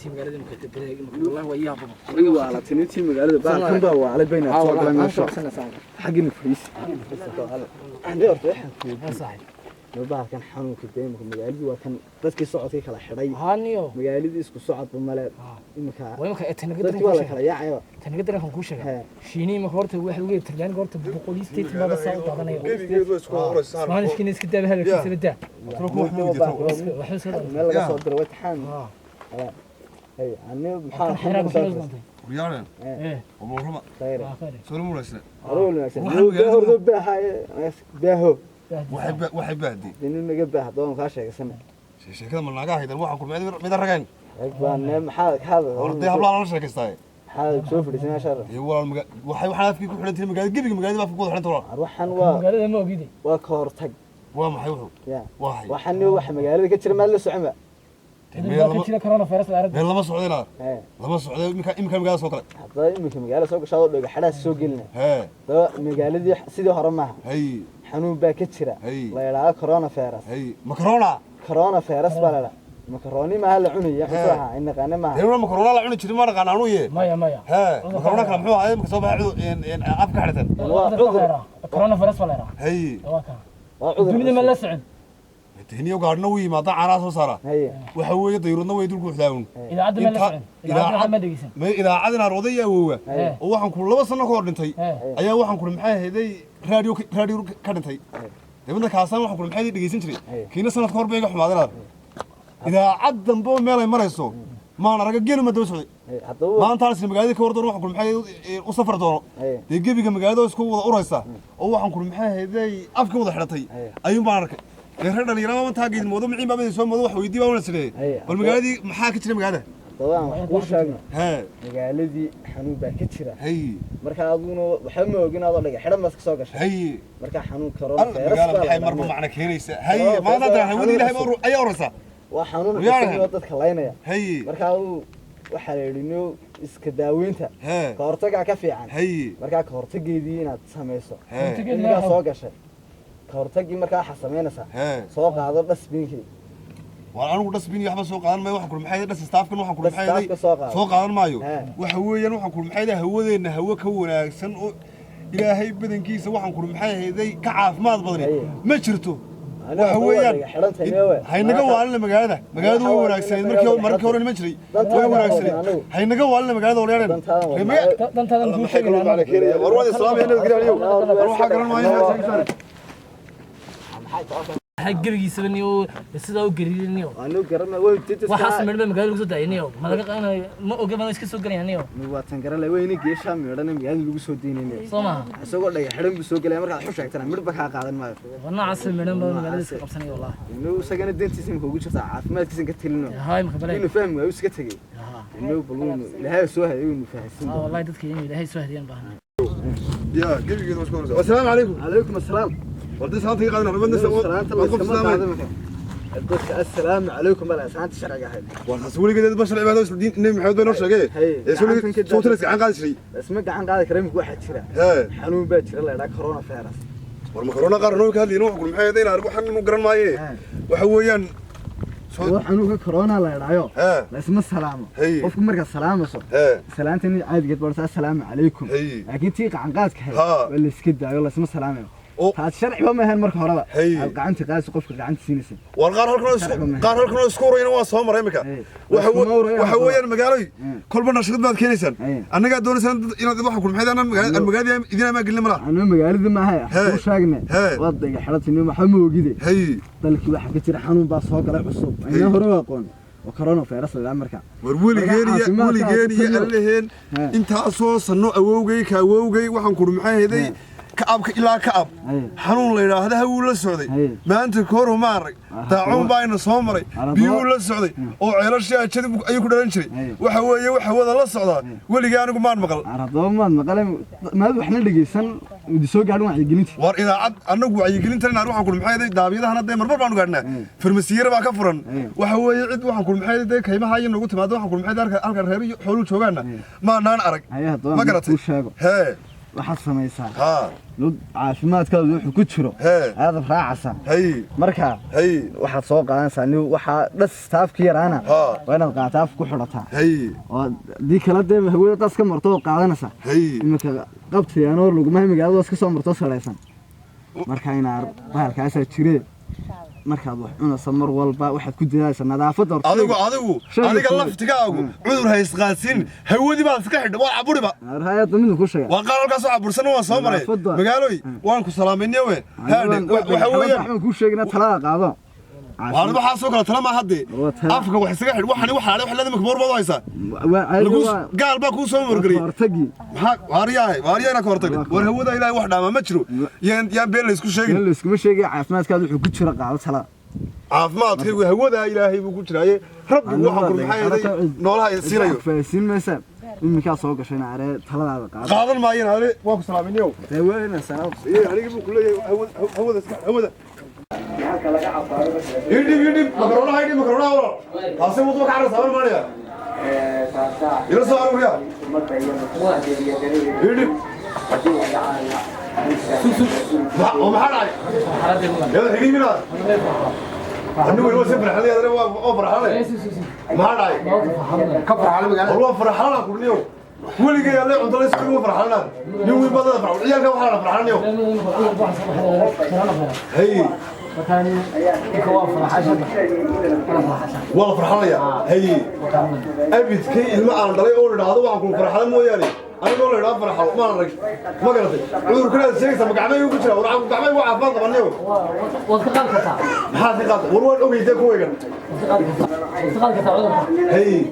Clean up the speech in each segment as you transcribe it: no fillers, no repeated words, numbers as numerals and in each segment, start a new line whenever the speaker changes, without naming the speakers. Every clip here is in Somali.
تيم قال لي مكتب والله وياه بابا
ايوه على تيم مقالده بقى كان بقى وعلى بين حق نفيس احنا ارتاح
صحيح
بقى كان حنون كديم مقالدي وكان dadkii socodkay kala xidhay
هانيو
magaaladii isku socod male imka
ويمكن تنقدر
kala yaacay
تنقدر كان كوشة شيني ما كورت واحد وجه ترجان كورت بقولي ستيت ما بس صوت هذا نيو ما نشكي ناس كده بهلا في سبتة وحس هذا
ما لقى صوت دروات حان اي عني محل
رياض
ايه
ومرحبا
خير
سلام عليكم
أقول لك باهو
waxay baadi
inuu naga baahdo ka sheegaysan
sheekada ma naga haydan waxaan ku mid ragayn
baan maxaa
horday habla la sheekaystay
maxaa soo fadhiisana shar
waxay afkii ku xidhantay magaalada gebiga magaalada afkii ku xidhantay
waxan waa
magaalada ma ogidi
waa ka hortag
waa maxay wuxuu
waxan wax magaalada ka jira ma la socma
كذا كورونا فيروس العرب
lama socdayna lama socday imka magaalada soo kale
hadda imka magaalada soo gashay oo dhaga xalaas soo gelina magaaladii sidii hore ma xanuun baa ka jira la yiraahdo corona virus corona virus baa la makaroni ma la cunaya xasaha in qana ma
heero makarona la cuni jirin ma qana anu yee
maya
makarona kala muxuu ahayd marka soo baaxdo afka xirtan
corona virus wala waa dunida ma la socon
تهنيو قارنا وي ما ضاع سو سارا waxa weeye dayruudna way dulku xidaawn
idaacada ma la socon idaacada ma dhageysan
ma idaacadana roodaya awoowa oo waxaan ku 2 sano ka hor dhintay ayaa waxaan ku maxay ahayd radio ka dhintay dibadda kaasan waxaan ku maxay dhageysan jiray kiina sanad ka hor bay iga xumaadeen idaacad dambe meel ay marayso ma araga geelu ma daba socday maanta aan magaalada ka hor doon waxaan ku maxay u safar doono gebiga magaalada isku wada uraysa oo waxaan ku maxay ahayd afka wada xidhatay ayuu baan arkay reerdhan yaraama ma taageed moodo miciin baabay soo moodo wax weydii baa una sidee bal magaaladii maxaa ka jira magaalada
dabaan wax ku sheegno magaaladii xanuun baa ka jira marka aduna waxa ma ogin aad dhaga xidhan mas ka soo gashay marka xanuun corona virus
baa marba macna keenaysa ma nada hawadi ilaahay ayaa oraysa
waa xanuun dadka laynaya marka waxa la yidhi iska daaweynta ka hortaga ka fiican marka ka hortageedii inaad sameeyso inaad soo gashay hortagi markaa xasameynaysa soo qaado dhasbinkii
waa anigu dhasbin waxba soo qaadan maayo waxaan ku maxay dhas staafkan waxaan ku maxay soo qaadan maayo waxa weeyaan waxaan ku maxay hawadeena hawo ka wanaagsan oo ilaahay badankiisa waxaan ku maxay hayday ka caafimaad badan ma jirto waxa weeyaan haynaga waalina magaalada way wanaagsan markii hore ma jiray way wanaagsan haynaga waalina magaalada walaalayn
dantadan ku sheegay
warwada islaamiyada gariyo waxa garan maayo
حقريس بنيو سيدا وقرينيو
أنا قرنا وين تيجي
وحاسس من المجال اللي قصده ينيو ما لقى أنا ما أوقف أنا إسكت سوق ينيو
واتن قرنا وين جيش هم يردنا مجال اللي قصده دينيو
صما
سوق الله يحرم بسوق الله مرة حوش أكتر مرة بكها قاعدين ما
وانا عسل من المجال اللي إسكت قبسني والله
إنه سجن الدين تسمى هو جالس عارف ما تسمى كتيرنا
هاي مخبرين
إنه فاهم هو إسكت هجي إنه بلون لهاي سوها إنه فاهم
والله تذكر إنه لهاي سوها ديان بهنا
يا قبل مسكون السلام عليكم
عليكم السلام
ودي ساعتي قاعدين نحن
السلام عليكم بلا ساعات الشرع قاعد
وحسولي كده بشر عباده الدين النبي محمد بن رشد ايه يسولي صوت راسك عن قاعد شيء
اسمع عن قاعد كريمك واحد شرع حنون بيت شرع لا كورونا فيروس
والمكرونه قرنوا كهلي نوع كل maxay deena arbu xan garan maaye waxa weeyaan
xanuunka corona la yiraahdo la isma salaamo qofku marka salaamayso salaantani caadigeed barta assalaamu calaykum laakiin tii gacan qaadka wala iska daayo la isma salaamayo taas sharci ma ahan marka horeba gacanta qaas qofka gacanta siinaysa
war qaar halkan isku royna waa soo maray imika waxa weeyaan magaalooy kolba nashqad baad keenaysan annaga doonaysan inaad waxa ku maxay magaalada idina ma gelin malaha
anna magaalada ma ahay ku sheegnay wadayga xaladtini waxa ma ogide dalkii waxa ka jira xanuun baa soo galay cusub ayna hore aqoon وكورونا فيروس لا مركا
وليغيريا اللهين انت سو سنو awowgay ka awowgay waxaan ku maxay heeday kaabka ilaa kaab xanuun la yiraahdo hawo la socday maanta koor ma arag taacun baayna soo maray biyo la socday oo ceelasha ajad ay ku dhalan jiray waxa weeye waxa wada la socdaa waliga anigu maan maqal
arado maan maqal ma waxna dhageysan mid soo gaadhin wax gelinta
war idaacad anagu wax gelinta inaan waxaan ku maxay heeday daabiyadahan hadda marbar baan gaadhnaa farmasiyeer baa ka furan waxa weeye cid waxaan ku maxay heeday kaymaha ay nagu timaado waxaan ku maxay halka reer xoolo joogaana ma naan arag ma garatay
waxaad samaysaa lud caafimaadkaadu wuxuu ku jiro aad raacaysa marka waxaad soo qaadanaysaa nin waxa dhas staafki yaraana waa inaad qaataaf ku xidhataa oo dii kala dee hawada taas ka marto qaadanaysa imika qabtayano luguma magaalada iska soo marto salaysan marka inaar bahalkaas jiree markaad wax cunaysa mar walba waxaad ku dadaalaysaa nadaafadda
adiga laftigaagu cudur hays qaadsin hawadii baad iska xidhay waa caburiba
hay'adda mid ku sheegay
waa qalalkaas oo cabursan waa soo maray magaalooy waan ku salaameynay we waxa weeyaan
ku sheegna talada qaado
waana waxa soo kala talama hadde afka wax isaga xidh waxani waxa la mid boor baad haysa gaal baa ku soo wargari waariyana ka hortag war hawada ilaahay wax dhaama ma jiro yaan been la isku sheegin
la isku sheegay caafimaadkaadu wuxuu ku jira qaado talada
caafimaadkaygu hawada ilaahay buu ku jiraaye rabbigu waxa ku maxay noolaha siinayo
faasiin meesha imika soo gashayna are taladaada
qaadan maayeen are waa ku salaaminayo
deeweena salaam
aniga buu ku leeyahay hawada يدي مكرونة هاي مكرونة ولا هاسي موضوع كعرس هذا ماليا يلا صاروا يا يدي وما حد عليه يلا هني منا أنو يلو سفر حالي هذا هو أفر حالي ما حد عليه كفر حالي والله أفر حالنا كل يوم ولي جاي عليه عند الله يسكنوا فرحنا يوم يبغى فرح العيال كم حالنا فرحنا يوم هي
مكان كوا فرحان
والله فرحان يا هي أبيت كي الماء عند الله يقول هذا وعكم فرحان مو يعني أنا أقول له فرحان ما أنا ما قلت عذر كذا سيرك سمع عمي وكذا ورعم عمي وعفان طبعا اليوم
وثقل كذا
هذا ثقل وروان أبي تكوي كذا
ثقل كذا عذر
هي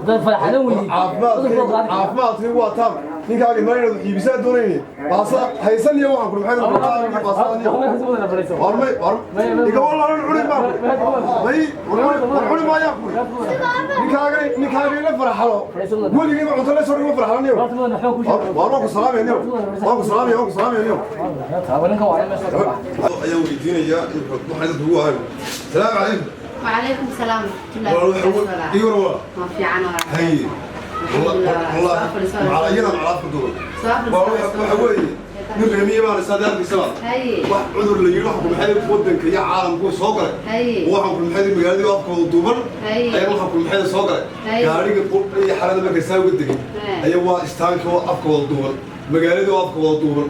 ده فرحان وين
عافمات هو تام ninka ma inuu iibisa doonayay baasa haysan iyo waxaan ku maxay baasa warmay iga walaa cuni ma may cuni ma yaa ninka la farxalo waligeed cunto la soo dhigo farxalaniyo waan ku salaamaynaa waan ku salaamaynaa
tawalanka waa meesha
ayaa weydiinaya waxay dad ugu ahay salaam calaykum
وعليكم السلام ورحمة الله
وبركاته.
ما في عنا
هي والله على يدا على فدور. وحوي نرمي ما نصدق بسبب. واحد عذر اللي يروح بمحل فودن كي عالم كوي سوقر. واحد بمحل مجال دي واقف ودوبر. أي واحد بمحل سوقر. كاري قط أي حالة ما كساوي قدك. أي واحد استانك واقف ودوبر. مجال دي واقف ودوبر.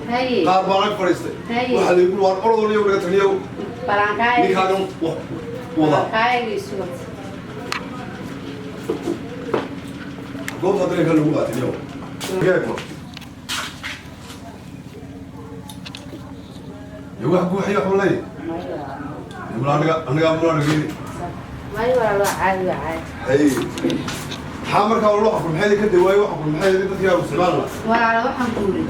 قاربانك فريست. واحد يقول واحد أرض اليوم رجعتني يوم.
برانكاي.
نكانم والله.
برانكاي يسوع.
قوم هذا كان هو اليوم. كيفه؟ يوحكوا حي حولي. أنا قام
ما يورا عادي عادي.
هي. حامر كان الله حكم حالي كده واي وحكم حالي كده فيها وسبحان الله.
ولا وحن قولي.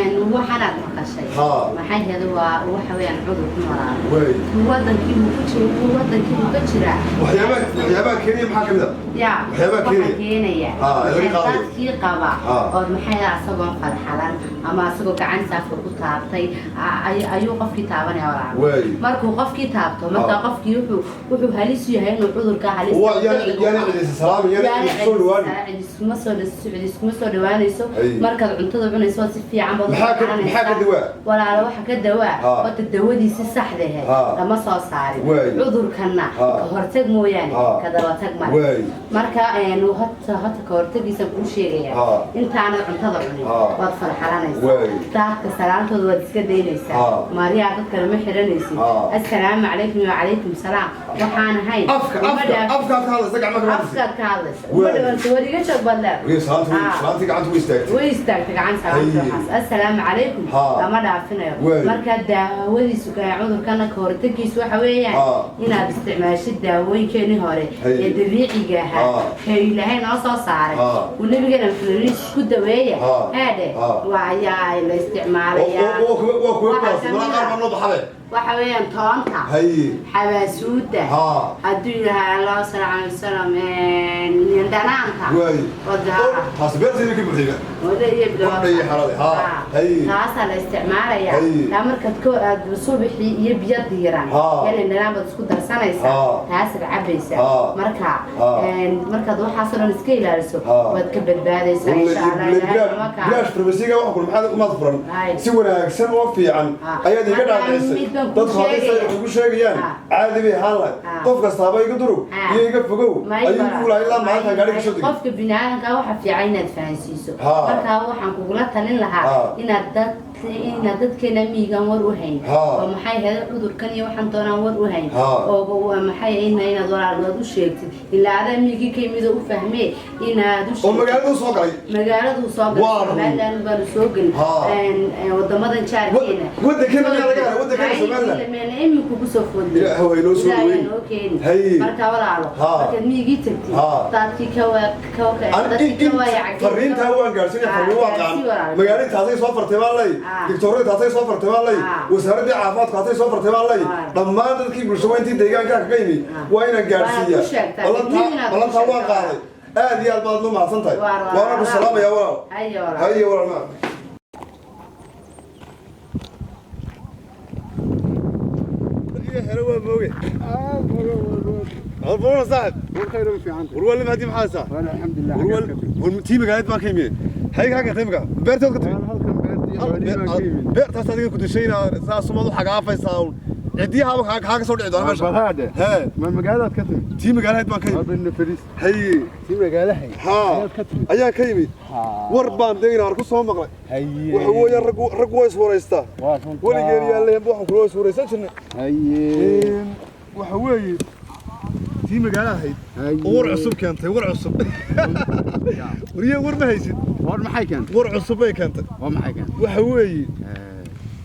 إن هو حنات مقشة. ما حي هذا هو حوي عن عضو مرة.
وين.
هو ذا كيلو كتير هو ذا كيلو كتير.
وحيابك كريم حكم ده.
يا.
وحيابك كريم.
كينيا.
اللي قاضي.
كي قبا. أو محيا أصلا فرحان أما أصلا كعن سافر كتابتي أيو قف كتابنا يا ولد.
وين.
مركو قف كتابته متى قف كيوحو وحو هاليسيو هاي العذر كهاليسيو.
هو يعني السلام يعني
isma soo dhawaanayso markaad cuntada cunayso si fiican baad
maxaa dawaa
walaalo waxa ka dawaa wada dawadiisa saxda ah lama soo saarin cudurkana ka hortag mooyaane ka daba tag ma marka aanu hata ka hortagiisa ku sheegaya intaana cuntada cunin waad farxalanaysaa taadka salaantooda waad iska deynaysaa maariya dadka ma xiranaysid assalaamu calaykum wa calaykum salaam waxaan ahay
afka ka hadlaysa gacmaha
afka ka hadlaysa wadiga joog badla
salaantii gacanta way
istaagtay gacan salaanta assalaamu calaykum lama dhaafinayo marka daawadiisu ka cudurkana ka hortagiisu waxa weeyaan inaad isticmaashid daawooyinkeenii hore ee dabiiciga ahaa ee ilaahay noo soo saaray uu nabigana filis ku daweeya aade waa ayaa la isticmaalayaa waxa weeyaan toonta xabaasuuda hadduu ilaahay allah sallallahu alayhi wasallam yandana dhanaanka wadaha
hasbeertii ka buuxiga
wada iyo
bilaa
taasa la isticmaalaya ta markaad ka aad subaxii iyo biyo diiran yani dhanaan baad isku darsanaysaa taas cabaysa markaad waxaas oo dhan iska ilaaliso waad ka badbaadaysaa insha Allah
bilaash farmasiga waxa kullu maxaad uma furan si wanaagsan oo fiican ayaad iga dhaafaysaa dad hooyada ugu sheegayaan caadi bay halay qof kasta ba iga durug iyo iga fogow ayuu ku ilaa maanta gaari ka soo dhigay
qofka binaadamka waxa fiican inaad fahansiiso marka waxaan kugula talin lahaa inaad dadkeena miigan war u hayn oo maxay heedo cudurkan iyo waxaan doonaan war u hayn oo maxay inaad walaalood u sheegtid ilaa aad miigi ka yimid u fahmee inaad u
sheegtid magaaladu soo galay
meelan baan soo galay wadamadan jaarkeena
waddankeena
Somaliland iminku ku soo foodiyay
ilaahay loo soo dhaweeyay
marka walaalo marka miigi tagtid dadkii ka
fariinta waan gaarsiinay fariin waa qaan magaalada taasay soo fartay walay diktoorada taasay soo fartay walay wasaaradda caafimaadka taasay soo fartay walay dhammaan dadkii bulshooyintii deegaanka ka yimid waa inaan gaarsiiyaa balanta waan qaaday aad iyo aad baad u mahadsantahay waana ku salaamaya walaal hayo walaal هلا موجي أخبارنا صاحب
والخير وفي عندك
والله ما هدي محاسة
الحمد لله
والتيم قاعد ما كيمين هاي حاجة تيمك بيرت كتير بيرت هذا كنت شيء ساسو حاجة عافية ساون عديها حاجة صوت عدوان ماشي
هذا ها ما مقالات كتير
تيم قاعد ما كيمين
هذا النفريس
هي
تيم قاعد هي
ها أيها كيمين وربان دينا أركض صوم مقلع
هي
وهو يرقوا يسوريستا ولي قال يلا ينبوح كلوا يسوريستا شنو
هي
وحوي تيم قاعد هي ور عصب كانت ور عصب وريه ور ما هيسد
ور ما حي كانت
ور عصبي كانت
ور ما حي كانت
وحوي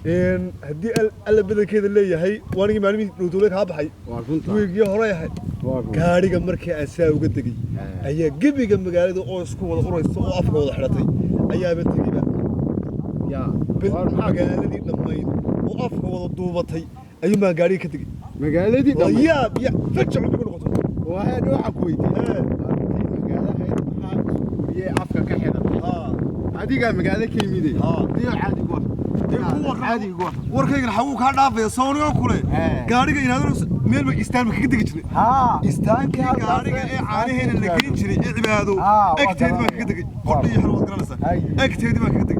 إن هدي ألا بدل كذا اللي هي وأنا معلمي نقولك هابحي ويجي هراي كاري جمرك أساء وقدقي أيه جبي جنب قاعد أوسكو ولا أوريس أو أفكار ولا حرتي أيه بنتي بقى
يا
مقالدي لما وأفكار ولا ضوبتي أيه ما قاري كتقي
مقالدي لما
يا فتش عم بيقول قصة
وهذا واحد كويتي مقالة أفكار كحيرة هذه قال مقالة كيميدي دي عادي قول عادي قول
وركينا حوك هذا في صوني وكله قاري إن هذا ميل إستان مكيدك جري إستان كي قاري عليه اللي كين جري عبادو أكتيد ما كيدك قلبي يحرم الدراسة أكتيد ما كيدك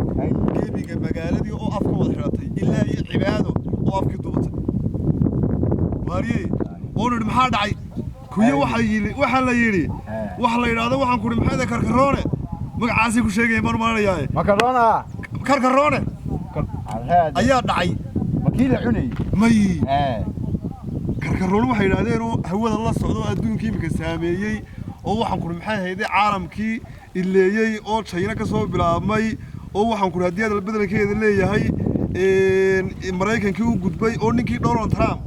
كيبي مقالة دي أو أفكار وضحرتي إلا عبادو أو أفكار دوت ماري أنا المحل دعي كويه وحلا يري هذا وحن كل محل كركرونه مقعاسي كل شيء ما نمر ياه كركرونه ayaa dhacay
wakiil cunay
may karkaroon waxa yiraahdeen hawada la socdo adduunkii imika saameeyay oo waxaan ku maxay hayday caalamkii ileeyay oo China ka soo bilaabmay oo waxaan ku hadiyada bedelkeeda leeyahay Mareykankii u gudbay oo ninkii Donald Trump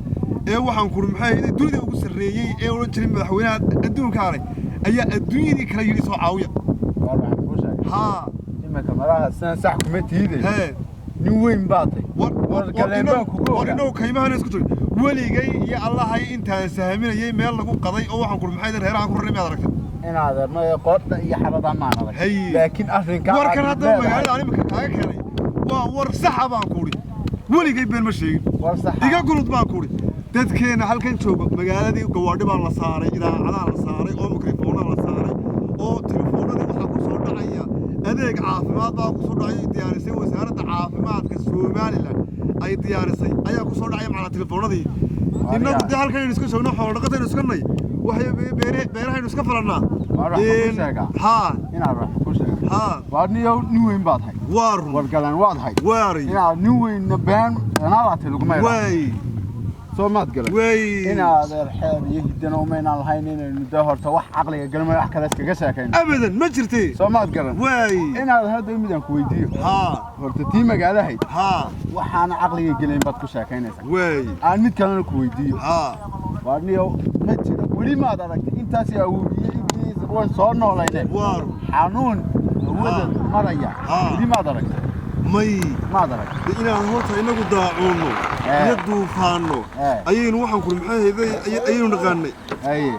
waxaan ku maxay hayday dunida ugu sareeyay ee oo jirin madaxweynaha adduunka ayaa adduunyadii kala yiri soo caawiya
ha imika maraha sax kuma tiiday نوين باطي
ورنو كيما هنا اسكتوا ولي جاي يا الله هاي انت ساهمين يي ميل لو قضي او waxaan kul maxay reeraha ku rimi aad aragtay
in aad ma qoorta iyo xabada ma adag laakiin arrinka
warkan hadda magaalada aan imika kaaga keenay waa war sax baan ku uri wali gay been ma sheegin
war sax
iga gurud baan ku uri dadkeena halkan jooga magaaladii gawaadhi baan la saaray idaacadaha la saaray oo mikrofoonada la saaray oo telefoonada waxa ku soo dhacaya adeeg caafimaad baa ku soo dhacay diyaarisay wasaaradda caafimaadka Soomaaliland ay diyaarisay ayaa ku soo dhacay macna telefoonadii innagu halkan iska joogno xoolo dhaqateen iska nay waxay beeraha iska falanaa ha
ina raax ku sheeg
ha
waadniyo niweyn baad hay war galan waad hay ina niweyn baan anaad lagu ma
way
سومات قال
وي
هنا هذا الحال يهدنا ومينا الهينين الدهر توح عقلي قال ما يحكي لك كساكين
ابدا ما جرتي
سومات قال
وي
هنا هذا ميدان كويديو
ها
horta magaala hay
ها
waxaan aqliga gelin bad ku sheekaynaysa
way
aan mid kale ku weydiiyo
ha
waadniyo ma jiro wali ma aragtay intaas yaa wuriyay ingiriis waan soo noolaynay
war
xanuun wada maraya wali ma aragtay
مي
ما أدرك
إنا هورتا إنكو داعونو يدو فانو أيين وحن كل محايا ذي أيين نغني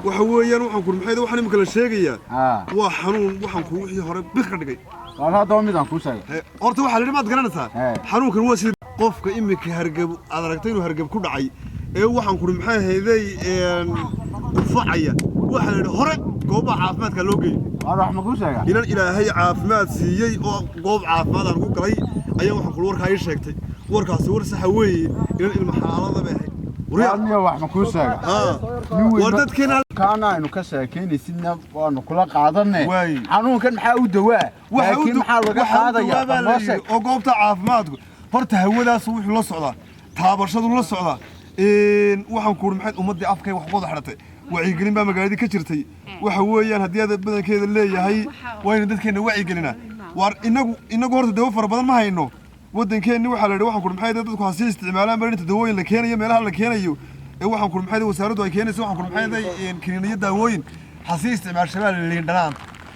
وحويان وحن كل محايا ذي وحن مكلا شيقيا وحنون وحن كل وحي هوري بخر دقي
والله دومي دان كوساي
هورتا وحا لدي ما تقرانسا حنون كان واسي قفك إمك هرقب أدركتين وهرقب كل عي waxaan ku maxay hayday qufacaya waxa la hore gooba caafimaadka loo geeyay
wax ma ku sheega
inaan ilaahay caafimaad siiyay oo goob caafimaad aan ku galay ayaa waxaan ku warka ay sheegtay warkaas war sax weeye inaan ilma xaalada baahay
wariyo wax ma ku sheega
war dadkeena
kaana inu ka sheekeynaysidna waanu kula qaadanay xanuunkan maxaa u dawaa laakiin maxaa laga qaadaya
oo goobta caafimaadku horta hawadaas wixii la socda taabashadu la socda waxaan ku maxay ummadii afkay wax wada xirtay wacyi gelin baa magaalada ka jirtay waxa weeyaan hadii aad badankeeda leeyahay wayna dadkeena wacyi gelina war inagu horta dawo fara badan ma hayno wadankeena waxa la yiraahdo waxaan ku maxay dadku hasi isticmaalaan barinta dawooyin la keenayo meelaha la keenayo waxaan ku maxay wasaaraddu ay keenayso waxaan ku maxay kiniiniyo daawooyin hasi isticmaashaan liin dhanaan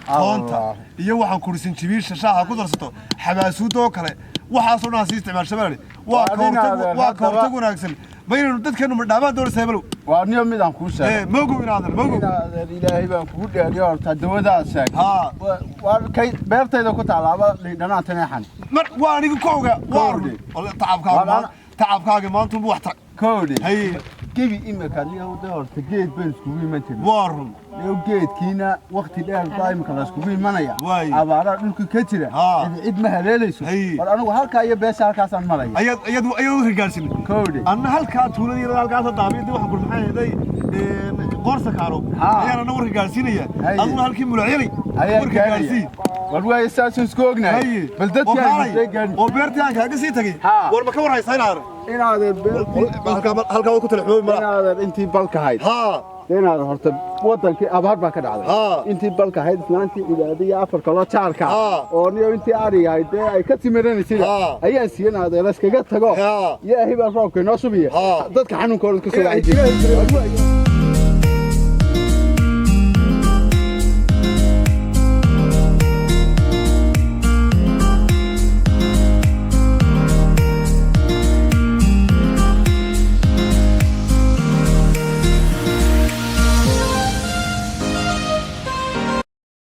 toonta iyo waxaan ku risin jibiisha shaaha ku darsato xabaasuudo kale waxaas oo dhan hasi isticmaashaan waa koortag wanaagsan بين دتكن مدابا دور سيبلو
وانيو ميدان كو شاغ
موغو إنادر موغو
إلهي بان كو دheeriyo horta dawada shaag ha waa kay beertayda ku taalaaba dhanaan taneexan
mar waa anigu kooga waa tacabkaaga maanta wax tar
koodi hay gibi imaka liya wada horta geed baan isku imantin waarun leo geedkiina waqti dheer daimka la isku imanaya abaara dhulka ka jira cid ma haleelayso war anigu halka iyo beesha halkaasaan maraya ayadu rigaarsin koodi anna halka tuuladii halkaas daabiyada waxaan ku maxay qorsa kaaro ayaan ana war rigaarsinaya aduna halkii mulacili war rigaarsi war way saasus koognaay bal dadka ay gaadhin oo beertaan kaaga sii tagay war ma ka warhaysaynaar inaad halka ku telefoon ma inaad intii balka hayd inaad horta wadankii abaar baa ka dhacday intii balka hayd islaantii ilaadiya afar kala jaarka oo niyo intii ariga hayd ay ka timiranaysay ayaan siinaad la iskaga tago ilaahay baa roobka noo subiya dadka xanuunkooda ka soo